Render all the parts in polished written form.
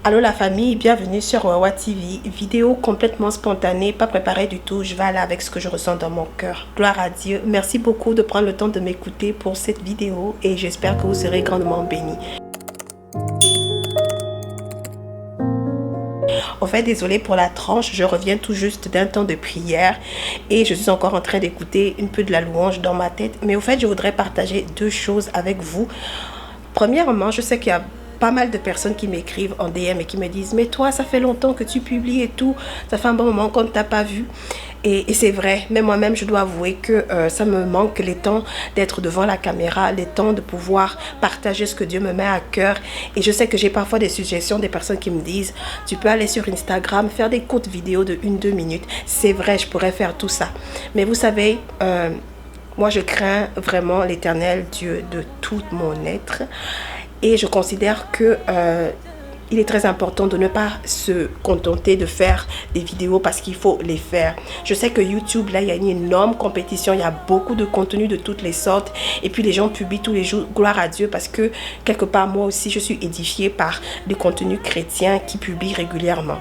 Allô la famille, bienvenue sur Wawa TV, vidéo complètement spontanée, pas préparée du tout, je vais aller avec ce que je ressens dans mon cœur. Gloire à Dieu, merci beaucoup de prendre le temps de m'écouter pour cette vidéo et j'espère que vous serez grandement bénis. En fait, désolée pour la tranche, je reviens tout juste d'un temps de prière et je suis encore en train d'écouter un peu de la louange dans ma tête. Mais au fait, je voudrais partager deux choses avec vous. Premièrement, je sais qu'il y a pas mal de personnes qui m'écrivent en DM et qui me disent « Mais toi, ça fait longtemps que tu publies et tout, ça fait un bon moment qu'on ne t'a pas vu. » Et c'est vrai, mais moi-même, je dois avouer que ça me manque les temps d'être devant la caméra, les temps de pouvoir partager ce que Dieu me met à cœur. Et je sais que j'ai parfois des suggestions des personnes qui me disent « Tu peux aller sur Instagram, faire des courtes vidéos de 1-2 minutes. » C'est vrai, je pourrais faire tout ça. Mais vous savez, moi, je crains vraiment l'Éternel Dieu de tout mon être. Et je considère que il est très important de ne pas se contenter de faire des vidéos parce qu'il faut les faire. Je sais que YouTube, là, il y a une énorme compétition. Il y a beaucoup de contenu de toutes les sortes. Et puis, les gens publient tous les jours. Gloire à Dieu parce que, quelque part, moi aussi, je suis édifiée par des contenus chrétiens qui publient régulièrement.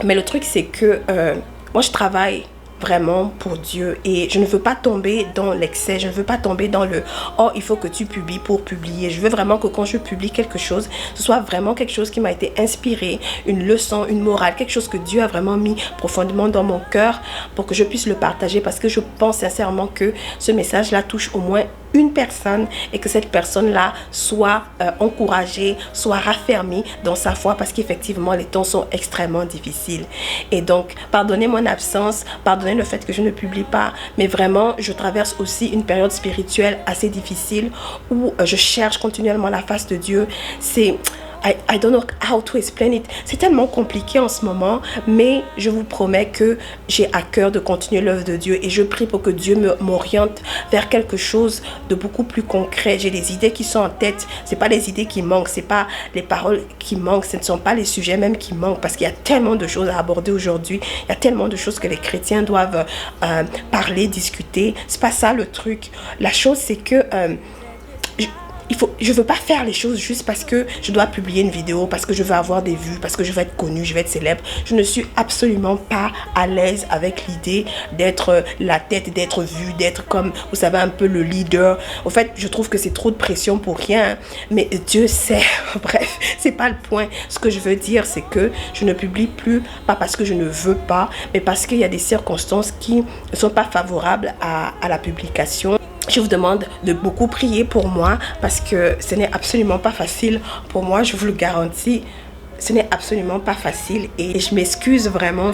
Mais le truc, c'est que moi, je travaille vraiment pour Dieu et je ne veux pas tomber dans l'excès, je ne veux pas tomber dans le « oh, il faut que tu publies pour publier ». Je veux vraiment que quand je publie quelque chose, ce soit vraiment quelque chose qui m'a été inspiré, une leçon, une morale, quelque chose que Dieu a vraiment mis profondément dans mon cœur pour que je puisse le partager parce que je pense sincèrement que ce message-là touche au moins une personne et que cette personne-là soit encouragée, soit raffermie dans sa foi parce qu'effectivement les temps sont extrêmement difficiles. Et donc, pardonnez mon absence, pardonnez le fait que je ne publie pas, mais vraiment, je traverse aussi une période spirituelle assez difficile où je cherche continuellement la face de Dieu. I don't know how to explain it. C'est tellement compliqué en ce moment, mais je vous promets que j'ai à cœur de continuer l'œuvre de Dieu et je prie pour que Dieu m'oriente vers quelque chose de beaucoup plus concret. J'ai des idées qui sont en tête. C'est pas les idées qui manquent, c'est pas les paroles qui manquent, ce ne sont pas les sujets même qui manquent parce qu'il y a tellement de choses à aborder aujourd'hui. Il y a tellement de choses que les chrétiens doivent parler, discuter. C'est pas ça le truc. La chose, c'est que je ne veux pas faire les choses juste parce que je dois publier une vidéo, parce que je veux avoir des vues, parce que je veux être connue, je veux être célèbre. Je ne suis absolument pas à l'aise avec l'idée d'être la tête, d'être vue, d'être comme, vous savez, un peu le leader. En fait, je trouve que c'est trop de pression pour rien, mais Dieu sait. Bref, c'est pas le point. Ce que je veux dire, c'est que je ne publie plus, pas parce que je ne veux pas, mais parce qu'il y a des circonstances qui ne sont pas favorables à la publication. Je vous demande de beaucoup prier pour moi parce que ce n'est absolument pas facile pour moi, je vous le garantis. Ce n'est absolument pas facile et je m'excuse vraiment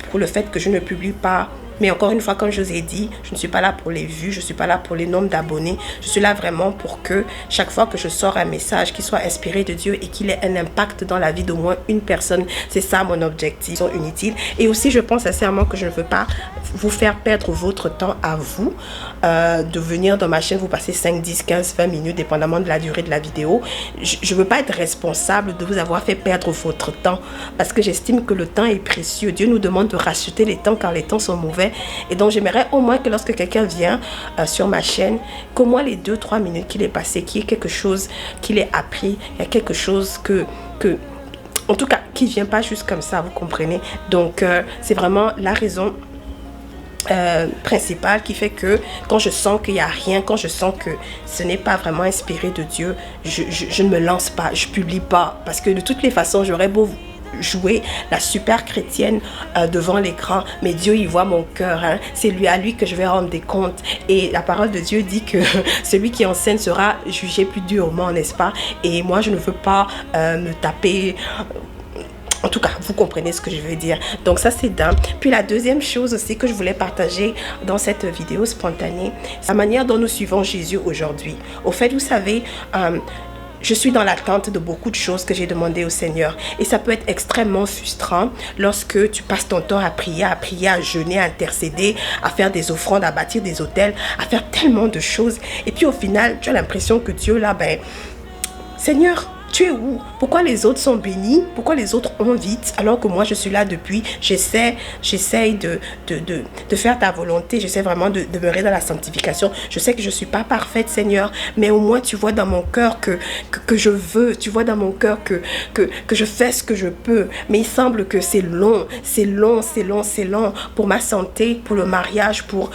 pour le fait que je ne publie pas. Mais encore une fois, comme je vous ai dit, je ne suis pas là pour les vues, je ne suis pas là pour les nombres d'abonnés. Je suis là vraiment pour que chaque fois que je sors un message qui soit inspiré de Dieu et qu'il ait un impact dans la vie d'au moins une personne. C'est ça mon objectif, ils sont inutiles. Et aussi, je pense sincèrement que je ne veux pas vous faire perdre votre temps à vous, de venir dans ma chaîne, vous passer 5, 10, 15, 20 minutes, dépendamment de la durée de la vidéo. Je ne veux pas être responsable de vous avoir fait perdre votre temps parce que j'estime que le temps est précieux. Dieu nous demande de racheter les temps car les temps sont mauvais. Et donc j'aimerais au moins que lorsque quelqu'un vient sur ma chaîne, qu'au moins les 2-3 minutes qu'il est passé, qu'il y ait quelque chose qu'il ait appris, il y a quelque chose en tout cas, qui ne vient pas juste comme ça, vous comprenez. Donc c'est vraiment la raison principale qui fait que quand je sens qu'il n'y a rien, quand je sens que ce n'est pas vraiment inspiré de Dieu, je ne me lance pas, je ne publie pas. Parce que de toutes les façons, j'aurais beau jouer la super chrétienne devant l'écran, mais Dieu il voit mon cœur, hein. C'est à lui que je vais rendre des comptes et la parole de Dieu dit que celui qui enseigne sera jugé plus durement, n'est-ce pas? Et moi je ne veux pas me taper. En tout cas, vous comprenez ce que je veux dire. Donc ça, c'est d'un. Puis la deuxième chose aussi que je voulais partager dans cette vidéo spontanée, c'est la manière dont nous suivons Jésus aujourd'hui. Au fait, vous savez, je suis dans l'attente de beaucoup de choses que j'ai demandées au Seigneur. Et ça peut être extrêmement frustrant lorsque tu passes ton temps à prier, à jeûner, à intercéder, à faire des offrandes, à bâtir des hôtels, à faire tellement de choses. Et puis au final, tu as l'impression que Dieu là, Seigneur, Tu es où? Pourquoi les autres sont bénis? Pourquoi les autres ont vite alors que moi je suis là depuis? J'essaie de faire ta volonté. J'essaie vraiment de demeurer dans la sanctification. Je sais que je ne suis pas parfaite, Seigneur, mais au moins tu vois dans mon cœur que je veux. Tu vois dans mon cœur que je fais ce que je peux. Mais il semble que c'est long pour ma santé, pour le mariage, pour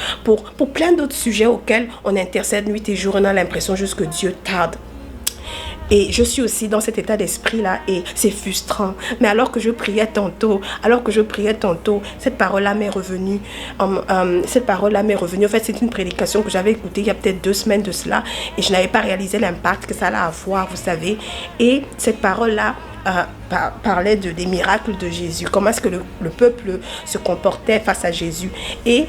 plein d'autres sujets auxquels on intercède nuit et jour. On a l'impression juste que Dieu tarde. Et je suis aussi dans cet état d'esprit-là et c'est frustrant. Mais alors que je priais tantôt, cette parole-là m'est revenue. En fait, c'est une prédication que j'avais écoutée il y a peut-être 2 semaines de cela et je n'avais pas réalisé l'impact que ça allait avoir, vous savez. Et cette parole-là parlait des miracles de Jésus. Comment est-ce que le peuple se comportait face à Jésus. Et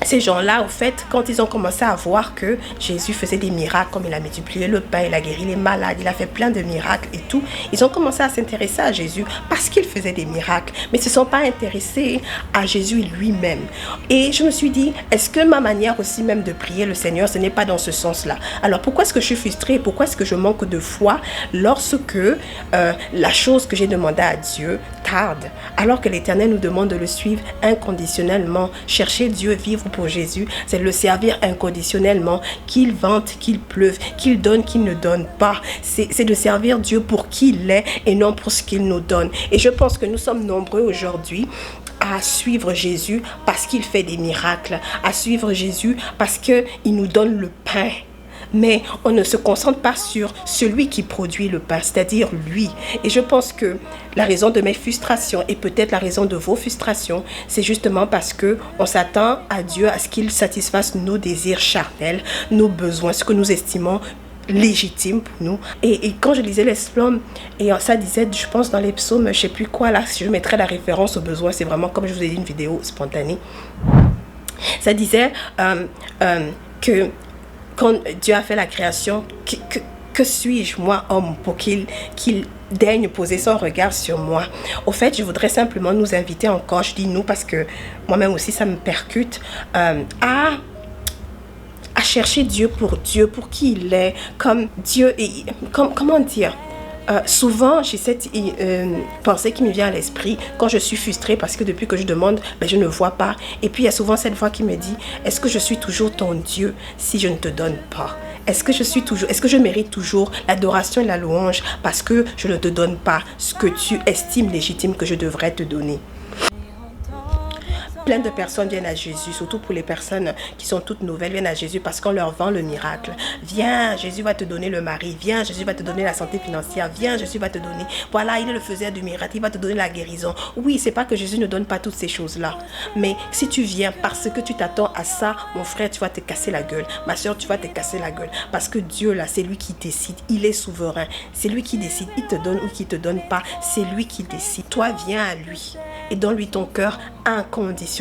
ces gens-là, au fait, quand ils ont commencé à voir que Jésus faisait des miracles, comme il a multiplié le pain, il a guéri les malades, il a fait plein de miracles et tout, ils ont commencé à s'intéresser à Jésus parce qu'il faisait des miracles, mais ils ne se sont pas intéressés à Jésus lui-même. Et je me suis dit, est-ce que ma manière aussi même de prier le Seigneur, ce n'est pas dans ce sens-là? Alors pourquoi est-ce que je suis frustrée? Pourquoi est-ce que je manque de foi lorsque la chose que j'ai demandée à Dieu tarde, alors que l'Éternel nous demande de le suivre inconditionnellement? Chercher Dieu, vivre pour Jésus, c'est le servir inconditionnellement, qu'il vente, qu'il pleuve, qu'il donne, qu'il ne donne pas. C'est de servir Dieu pour qui il est et non pour ce qu'il nous donne. Et je pense que nous sommes nombreux aujourd'hui à suivre Jésus parce qu'il fait des miracles, à suivre Jésus parce qu'il nous donne le pain. Mais on ne se concentre pas sur celui qui produit le pain, c'est-à-dire lui. Et je pense que la raison de mes frustrations et peut-être la raison de vos frustrations, c'est justement parce qu'on s'attend à Dieu, à ce qu'il satisfasse nos désirs charnels, nos besoins, ce que nous estimons légitime pour nous. Et quand je lisais les psaumes, et ça disait, je pense dans les psaumes, je ne sais plus quoi là, si je mettrais la référence aux besoins, c'est vraiment comme je vous ai dit, une vidéo spontanée. Ça disait que quand Dieu a fait la création, que suis-je, moi, homme, pour qu'il daigne poser son regard sur moi? Au fait, je voudrais simplement nous inviter encore, je dis nous parce que moi-même aussi ça me percute, à chercher Dieu pour qui il est, comme Dieu, comment dire? Souvent, j'ai cette pensée qui me vient à l'esprit quand je suis frustrée parce que depuis que je demande, je ne vois pas. Et puis, il y a souvent cette voix qui me dit, est-ce que je suis toujours ton Dieu si je ne te donne pas? Est-ce que je mérite toujours l'adoration et la louange parce que je ne te donne pas ce que tu estimes légitime que je devrais te donner? Plein de personnes viennent à Jésus, surtout pour les personnes qui sont toutes nouvelles, viennent à Jésus parce qu'on leur vend le miracle. Viens, Jésus va te donner le mari. Viens, Jésus va te donner la santé financière. Viens, Jésus va te donner. Voilà, il est le faiseur du miracle. Il va te donner la guérison. Oui, c'est pas que Jésus ne donne pas toutes ces choses-là. Mais si tu viens parce que tu t'attends à ça, mon frère, tu vas te casser la gueule. Ma soeur, tu vas te casser la gueule. Parce que Dieu, là, c'est lui qui décide. Il est souverain. C'est lui qui décide. Il te donne ou qu'il te donne pas. C'est lui qui décide. Toi, viens à lui. Et donne-lui ton cœur inconditionnellement.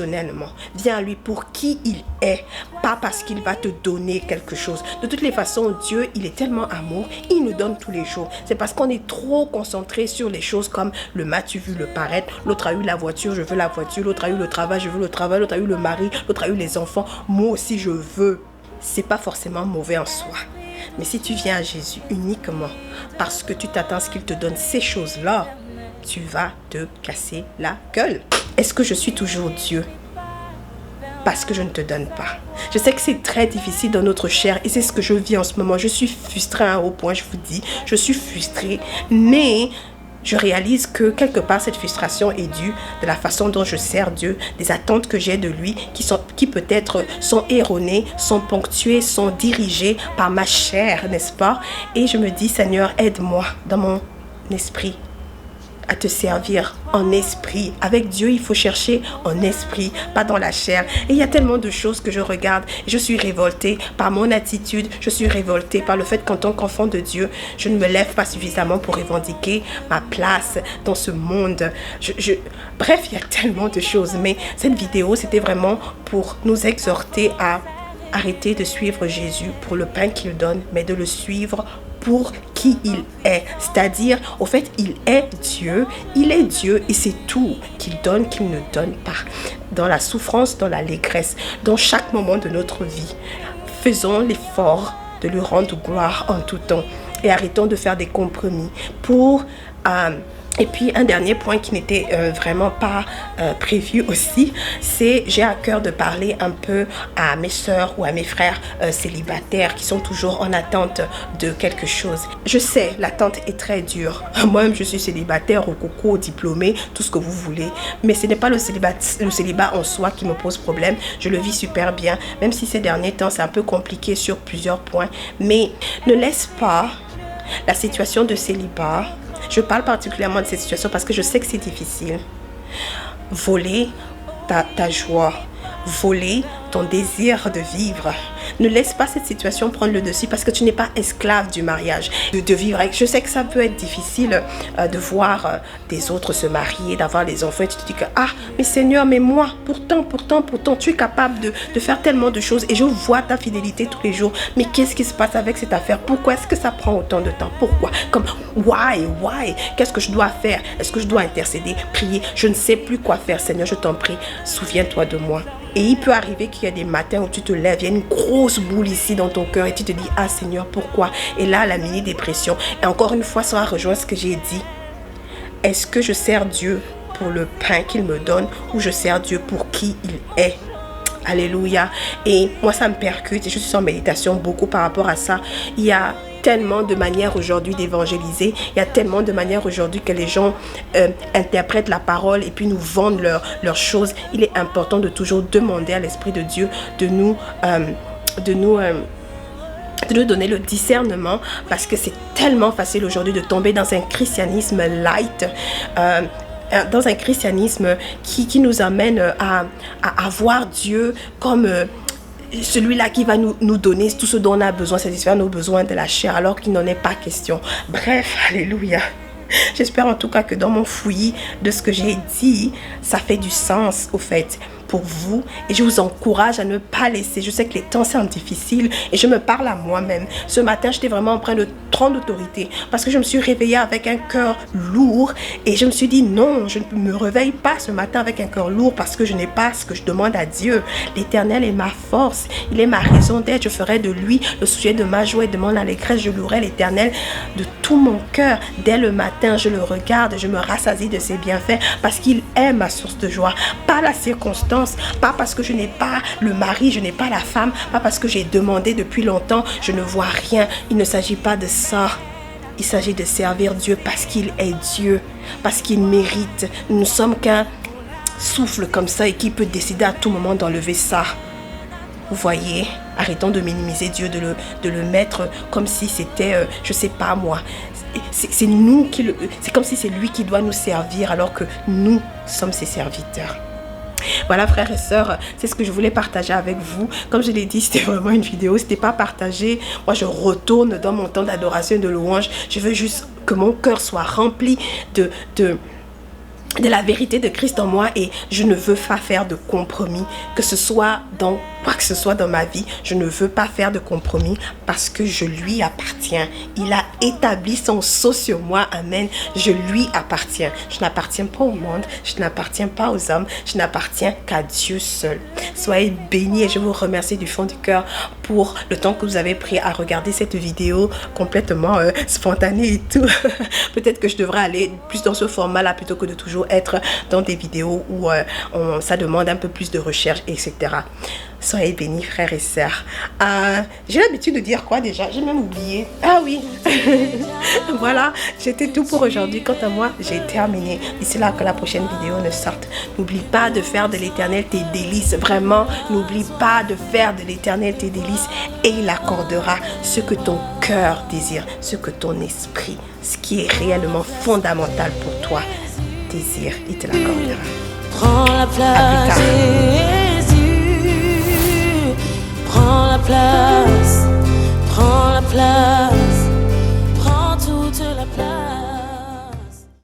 Viens à lui pour qui il est, pas parce qu'il va te donner quelque chose. De toutes les façons, Dieu, il est tellement amour, il nous donne tous les jours. C'est parce qu'on est trop concentré sur les choses comme le m'as-tu vu le paraître, l'autre a eu la voiture, je veux la voiture, l'autre a eu le travail, je veux le travail, l'autre a eu le mari, l'autre a eu les enfants, moi aussi je veux. C'est pas forcément mauvais en soi. Mais si tu viens à Jésus uniquement parce que tu t'attends à ce qu'il te donne ces choses-là, tu vas te casser la gueule. Est-ce que je suis toujours Dieu parce que je ne te donne pas? Je sais que c'est très difficile dans notre chair et c'est ce que je vis en ce moment. Je suis frustrée à un haut point, je vous dis. Je suis frustrée, mais je réalise que quelque part cette frustration est due de la façon dont je sers Dieu, des attentes que j'ai de lui qui peut-être sont erronées, sont ponctuées, sont dirigées par ma chair, n'est-ce pas? Et je me dis, Seigneur, aide-moi dans mon esprit à te servir en esprit. Avec Dieu, il faut chercher en esprit, pas dans la chair. Et il y a tellement de choses que je regarde et je suis révoltée par mon attitude. Je suis révoltée par le fait qu'en tant qu'enfant de Dieu, je ne me lève pas suffisamment pour revendiquer ma place dans ce monde. Bref, il y a tellement de choses. Mais cette vidéo, c'était vraiment pour nous exhorter à arrêter de suivre Jésus pour le pain qu'il donne, mais de le suivre pour qui il est. C'est-à-dire, au fait, il est Dieu et c'est tout qu'il donne, qu'il ne donne pas. Dans la souffrance, dans l'allégresse, dans chaque moment de notre vie. Faisons l'effort de lui rendre gloire en tout temps. et arrêtons de faire des compromis pour... et puis un dernier point qui n'était vraiment pas prévu aussi, c'est j'ai à cœur de parler un peu à mes sœurs ou à mes frères célibataires qui sont toujours en attente de quelque chose. Je sais, l'attente est très dure. Moi-même, je suis célibataire, au coco, diplômée, tout ce que vous voulez. Mais ce n'est pas le célibat en soi qui me pose problème. Je le vis super bien, même si ces derniers temps, c'est un peu compliqué sur plusieurs points. Mais ne laisse pas la situation de célibat... Je parle particulièrement de cette situation parce que je sais que c'est difficile. Voler ta joie, voler ton désir de vivre. Ne laisse pas cette situation prendre le dessus parce que tu n'es pas esclave du mariage, de vivre avec. Je sais que ça peut être difficile de voir des autres se marier, d'avoir les enfants et tu te dis que ah mais Seigneur, mais moi pourtant tu es capable de faire tellement de choses et je vois ta fidélité tous les jours, mais qu'est-ce qui se passe avec cette affaire? Pourquoi est-ce que ça prend autant de temps? Pourquoi? Comme why? Qu'est-ce que je dois faire? Est-ce que je dois intercéder, prier? Je ne sais plus quoi faire. Seigneur, je t'en prie, souviens-toi de moi. Et il peut arriver qu'il y a des matins où tu te lèves, il y a une grosse boule ici dans ton cœur et tu te dis, ah Seigneur, pourquoi? Et là, la mini-dépression. Et encore une fois, ça rejoint ce que j'ai dit. Est-ce que je sers Dieu pour le pain qu'il me donne ou je sers Dieu pour qui il est? Alléluia. Et moi, ça me percute et je suis en méditation beaucoup par rapport à ça. Il y a tellement de manières aujourd'hui d'évangéliser. Il y a tellement de manières aujourd'hui que les gens interprètent la parole et puis nous vendent leurs choses. Il est important de toujours demander à l'Esprit de Dieu de nous donner le discernement parce que c'est tellement facile aujourd'hui de tomber dans un christianisme light. Dans un christianisme qui nous amène à voir Dieu comme celui-là qui va nous donner tout ce dont on a besoin, satisfaire nos besoins de la chair, alors qu'il n'en est pas question. Bref, alléluia. J'espère en tout cas que dans mon fouillis de ce que j'ai dit, ça fait du sens au fait pour vous et je vous encourage à ne pas laisser. Je sais que les temps sont difficiles et je me parle à moi-même. Ce matin, j'étais vraiment en train de prendre autorité parce que je me suis réveillée avec un cœur lourd et je me suis dit non, je ne me réveille pas ce matin avec un cœur lourd parce que je n'ai pas ce que je demande à Dieu. L'Éternel est ma force, il est ma raison d'être. Je ferai de lui le sujet de ma joie et de mon allégresse. Je louerai l'Éternel de tout mon cœur. Dès le matin, je le regarde, je me rassasie de ses bienfaits parce qu'il est ma source de joie. Pas la circonstance, pas parce que je n'ai pas le mari, je n'ai pas la femme, pas parce que j'ai demandé depuis longtemps, je ne vois rien. Il ne s'agit pas de ça. Il s'agit de servir Dieu parce qu'il est Dieu, parce qu'il mérite. Nous ne sommes qu'un souffle comme ça et qui peut décider à tout moment d'enlever ça. Vous voyez, arrêtons de minimiser Dieu, de le mettre comme si c'était, je sais pas moi, c'est nous qui c'est comme si c'est lui qui doit nous servir alors que nous sommes ses serviteurs. Voilà frères et sœurs, c'est ce que je voulais partager avec vous. Comme je l'ai dit, c'était vraiment une vidéo, c'était pas partagé. Moi je retourne dans mon temps d'adoration et de louange. Je veux juste que mon cœur soit rempli de la vérité de Christ en moi et je ne veux pas faire de compromis, que ce soit dans quoi que ce soit dans ma vie. Je ne veux pas faire de compromis parce que je lui appartiens. Il a établi son sceau sur moi, amen. Je lui appartiens. Je n'appartiens pas au monde, je n'appartiens pas aux hommes, je n'appartiens qu'à Dieu seul. Soyez bénis et je vous remercie du fond du cœur pour le temps que vous avez pris à regarder cette vidéo complètement spontanée et tout. Peut-être que je devrais aller plus dans ce format-là plutôt que de toujours être dans des vidéos où ça demande un peu plus de recherche, etc. Soyez bénis frères et sœurs. J'ai l'habitude de dire quoi déjà? J'ai même oublié. Ah oui. Voilà, c'était tout pour aujourd'hui. Quant à moi, j'ai terminé. D'ici là que la prochaine vidéo ne sorte. N'oublie pas de faire de l'Éternel tes délices. Vraiment, n'oublie pas de faire de l'Éternel tes délices. Et il accordera ce que ton cœur désire, ce que ton esprit, ce qui est réellement fondamental pour toi, désire. Il te l'accordera. Prends la place, Jésus. Prends la place, prends la place.